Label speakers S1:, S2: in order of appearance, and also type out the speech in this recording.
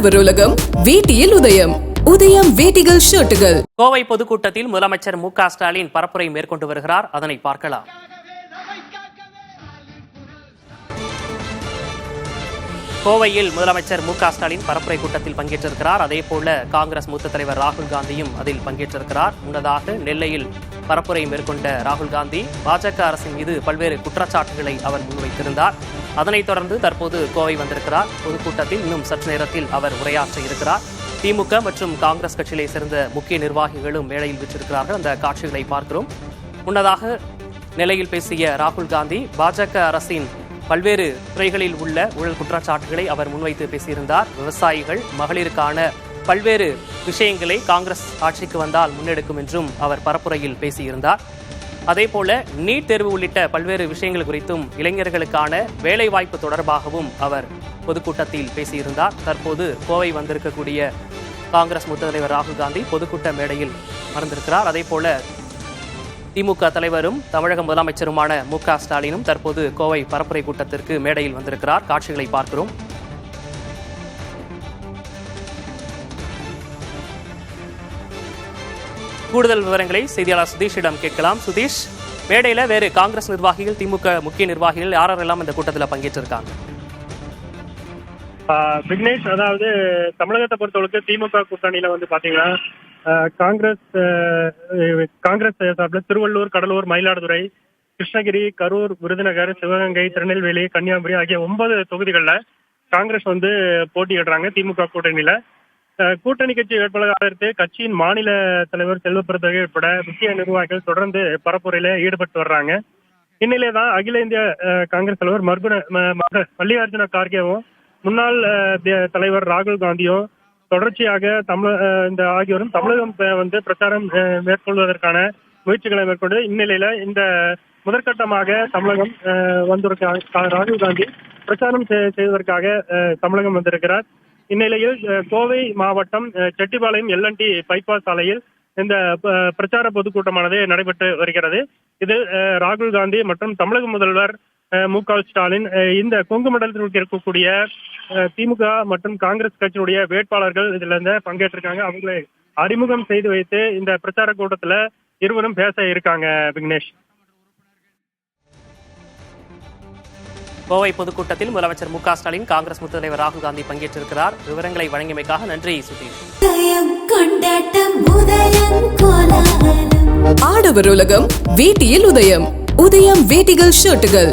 S1: ஆடவர் உலகம் வேட்டியில் உதயம். உதயம் வேட்டிகள் ஷர்ட்டுகள்.
S2: கோவை பொதுக்கூட்டத்தில் முதலமைச்சர் மு.க. ஸ்டாலின் பரப்புரை மேற்கொண்டு வருகிறார். அதனை பார்க்கலாம். கோவையில் முதலமைச்சர் மு.க. ஸ்டாலின் பரப்புரை கூட்டத்தில் பங்கேற்றிருக்கிறார். அதேபோல காங்கிரஸ் மூத்த தலைவர் ராகுல் காந்தியும் அதில் பங்கேற்றிருக்கிறார். முன்னதாக நெல்லையில் பரப்புரை மேற்கொண்ட ராகுல் காந்தி பாஜக அரசின் மீது பல்வேறு குற்றச்சாட்டுகளை அவர் முன்வைத்திருந்தார். அதனைத் தொடர்ந்து தற்போது கோவை வந்திருக்கிறார். பொதுக்கூட்டத்தில் இன்னும் சற்று நேரத்தில் அவர் உரையாற்ற இருக்கிறார். திமுக மற்றும் காங்கிரஸ் கட்சியை சேர்ந்த முக்கிய நிர்வாகிகளும் மேடையில் வீற்றிருக்கிறார்கள். அந்த காட்சிகளை பார்க்கிறோம். முன்னதாக நெல்லையில் பேசிய ராகுல் காந்தி பாஜக அரசின் பல்வேறு துறைகளில் உள்ள ஊழல் குற்றச்சாட்டுகளை அவர் முன்வைத்து பேசியிருந்தார். விவசாயிகள், மகளிருக்கான பல்வேறு விஷயங்களை காங்கிரஸ் ஆட்சிக்கு வந்தால் முன்னெடுக்கும் என்றும் அவர் பரப்புரையில் பேசியிருந்தார். அதேபோல நீட் தேர்வு உள்ளிட்ட பல்வேறு விஷயங்கள் குறித்தும் இளைஞர்களுக்கான வேலைவாய்ப்பு தொடர்பாகவும் அவர் பொதுக்கூட்டத்தில் பேசியிருந்தார். தற்போது கோவை வந்திருக்கக்கூடிய காங்கிரஸ் மூத்த தலைவர் ராகுல் காந்தி பொதுக்கூட்ட மேடையில் அமர்ந்திருக்கிறார். அதேபோல திமுக தலைவரும் தமிழக முதலமைச்சருமான மு.க. ஸ்டாலினும் தற்போது கோவை பரப்புரை கூட்டத்திற்கு மேடையில் வந்திருக்கிறார். காட்சிகளை பார்க்கிறோம். கூடுதல் விவரங்களை செய்தியாளர் சுதீஷிடம் கேட்கலாம். சுதீஷ், மேடையில் வேறு காங்கிரஸ் நிர்வாகிகள், திமுக முக்கிய நிர்வாகிகள் யாரெல்லாம் இந்த கூட்டத்தில் பங்கேற்றிருக்காங்க?
S3: விக்னேஷ், அதாவது தமிழகத்தை பொறுத்தவரைக்கும் திமுக கூட்டணியில பாத்தீங்கன்னா காங்கிரஸ் சார்பில் திருவள்ளூர், கடலூர், மயிலாடுதுறை, கிருஷ்ணகிரி, கரூர், விருதுநகர், சிவகங்கை, திருநெல்வேலி, கன்னியாகுமரி ஆகிய 9 தொகுதிகளில் காங்கிரஸ் போட்டியிடுறாங்க. திமுக கூட்டணியில கூட்டணி கட்சி வேட்பாளராக கட்சியின் மாநில தலைவர் செல்வப்பிரதகை உட்பட முக்கிய நிர்வாகிகள் தொடர்ந்து பரப்புரையில ஈடுபட்டு வர்றாங்க. இந்நிலையதான் அகில இந்திய காங்கிரஸ் தலைவர் மல்லிகார்ஜுன கார்கேவும் முன்னாள் தலைவர் ராகுல் காந்தியும் தொடர்ச்சியாக இந்த ஆகியோரும் தமிழகம் பிரச்சாரம் மேற்கொள்வதற்கான முயற்சிகளை மேற்கொண்டு இந்நிலையில இந்த முதற்கட்டமாக தமிழகம் வந்திருக்க ராகுல் காந்தி பிரச்சாரம் செய்வதற்காக தமிழகம் வந்திருக்கிறார். இந்நிலையில் கோவை மாவட்டம் செட்டிபாளையம் எல்&டி பைபாஸ் சாலையில் இந்த பிரச்சார பொதுக்கூட்டமானது நடைபெற்று வருகிறது. இதில் ராகுல் காந்தி மற்றும் தமிழக முதல்வர் மு.க. ஸ்டாலின் இந்த கொங்கு மண்டலத்தில் இருக்கக்கூடிய திமுக மற்றும் காங்கிரஸ் கட்சியினுடைய வேட்பாளர்கள் இதுல பங்கேற்றிருக்காங்க. அவங்களை அறிமுகம் செய்து வைத்து இந்த பிரச்சார கூட்டத்துல இருவரும் பேச இருக்காங்க. விக்னேஷ்,
S2: கோவை பொதுக்கூட்டத்தில் முதலமைச்சர் மு.க. ஸ்டாலின், காங்கிரஸ் மூத்த தலைவர் ராகுல் காந்தி பங்கேற்றிருக்கிறார். விவரங்களை வழங்கியமைக்காக நன்றி சுதீஷ்.
S1: ஆடவர் உலகம் வேட்டியில் உதயம். உதயம் வேட்டிகள் ஷர்ட்டுகள்.